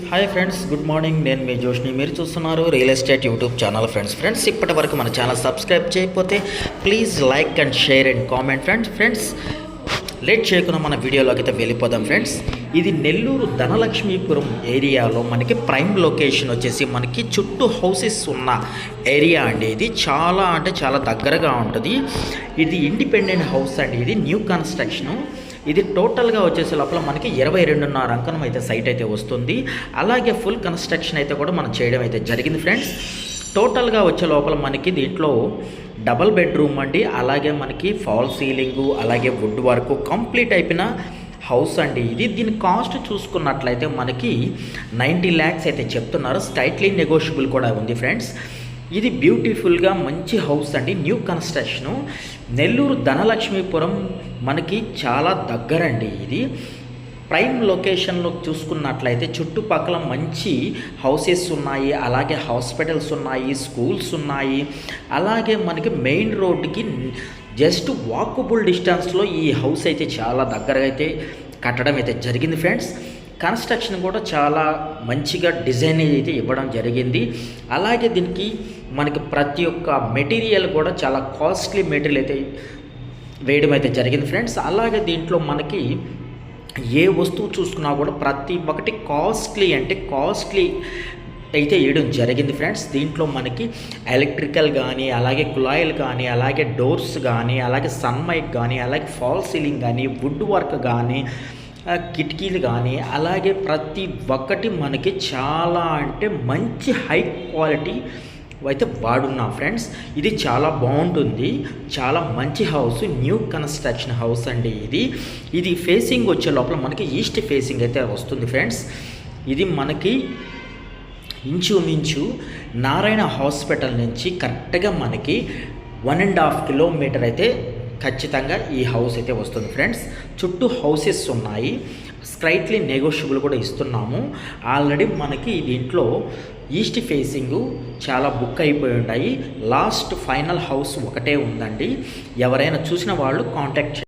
Hi friends, good morning. నేను మీ జోష్ని. మీరు చూస్తున్నారు real estate YouTube channel. Friends ఇప్పటి వరకు మన ఛానల్ సబ్స్క్రైబ్ చేయకపోతే please like and share and comment. Friends late చేయకుండా మన వీడియోలోకి అయితే వెళ్ళిపోదాం. ఫ్రెండ్స్, ఇది నెల్లూరు ధనలక్ష్మీపురం ఏరియాలో మనకి ప్రైమ్ లొకేషన్ వచ్చేసి మనకి చుట్టూ హౌసెస్ ఉన్న ఏరియా అండి. ఇది చాలా అంటే చాలా దగ్గరగా ఉంటుంది. ఇది ఇండిపెండెంట్ హౌస్ అండి. ఇది న్యూ కన్స్ట్రక్షను. ఇది టోటల్గా వచ్చేసే లోపల మనకి 22.5 అంకణం అయితే సైట్ అయితే వస్తుంది. అలాగే ఫుల్ కన్స్ట్రక్షన్ అయితే కూడా మనం చేయడం అయితే జరిగింది. ఫ్రెండ్స్, టోటల్గా వచ్చే లోపల మనకి దీంట్లో డబల్ బెడ్రూమ్ అండి. అలాగే మనకి ఫాల్ సీలింగు, అలాగే వుడ్ వర్క్ కంప్లీట్ అయిపోయిన హౌస్ అండి. దీని కాస్ట్ చూసుకున్నట్లయితే మనకి 90 lakhs అయితే చెప్తున్నారు. స్లైట్లీ నెగోషియబుల్ కూడా ఉంది. ఫ్రెండ్స్, ఇది బ్యూటిఫుల్గా మంచి హౌస్ అండి. New construction. నెల్లూరు ధనలక్ష్మీపురం మనకి చాలా దగ్గరండి. ఇది ప్రైమ్ లొకేషన్లో చూసుకున్నట్లయితే చుట్టుపక్కల మంచి హౌసెస్ ఉన్నాయి, అలాగే హాస్పిటల్స్ ఉన్నాయి, స్కూల్స్ ఉన్నాయి. అలాగే మనకి మెయిన్ రోడ్డుకి జస్ట్ వాకబుల్ డిస్టెన్స్లో ఈ హౌస్ అయితే చాలా దగ్గరగా అయితే కట్టడం అయితే జరిగింది. ఫ్రెండ్స్, కన్స్ట్రక్షన్ కూడా చాలా మంచిగా డిజైన్ అయితే ఇవ్వడం జరిగింది. అలాగే దీనికి మనకి ప్రతి ఒక్క మెటీరియల్ కూడా చాలా కాస్ట్లీ మెటీరియల్ అయితే వేయడం అయితే జరిగింది. ఫ్రెండ్స్, అలాగే దీంట్లో మనకి ఏ వస్తువు చూసుకున్నా కూడా ప్రతి ఒక్కటి కాస్ట్లీ అయితే వేయడం జరిగింది. ఫ్రెండ్స్, దీంట్లో మనకి ఎలక్ట్రికల్ కానీ, అలాగే కుళాయిలు కానీ, అలాగే డోర్స్ కానీ, అలాగే సన్మైక్ కానీ, అలాగే ఫాల్ సీలింగ్ కానీ, వుడ్ వర్క్ కానీ, కిటికీలు కానీ, అలాగే ప్రతి ఒక్కటి మనకి చాలా అంటే మంచి హై క్వాలిటీ అయితే వాడున్నాం. ఫ్రెండ్స్, ఇది చాలా బాగుంటుంది. చాలా మంచి హౌస్, న్యూ కన్స్ట్రక్షన్ హౌస్ అండి. ఇది ఫేసింగ్ వచ్చే లోపల మనకి ఈస్ట్ ఫేసింగ్ అయితే వస్తుంది. ఫ్రెండ్స్, ఇది మనకి ఇంచుమించు నారాయణ హాస్పిటల్ నుంచి కరెక్ట్గా మనకి 1.5 kilometer అయితే ఖచ్చితంగా ఈ హౌస్ అయితే వస్తుంది. ఫ్రెండ్స్, చుట్టూ హౌసెస్ ఉన్నాయి. స్లైట్లీ నెగోషియబుల్ కూడా ఇస్తున్నాము. ఆల్రెడీ మనకి దీంట్లో ఈస్ట్ ఫేసింగు చాలా బుక్ అయిపోయి ఉంటాయి. లాస్ట్ ఫైనల్ హౌస్ ఒకటే ఉందండి. ఎవరైనా చూసిన వాళ్ళు కాంటాక్ట్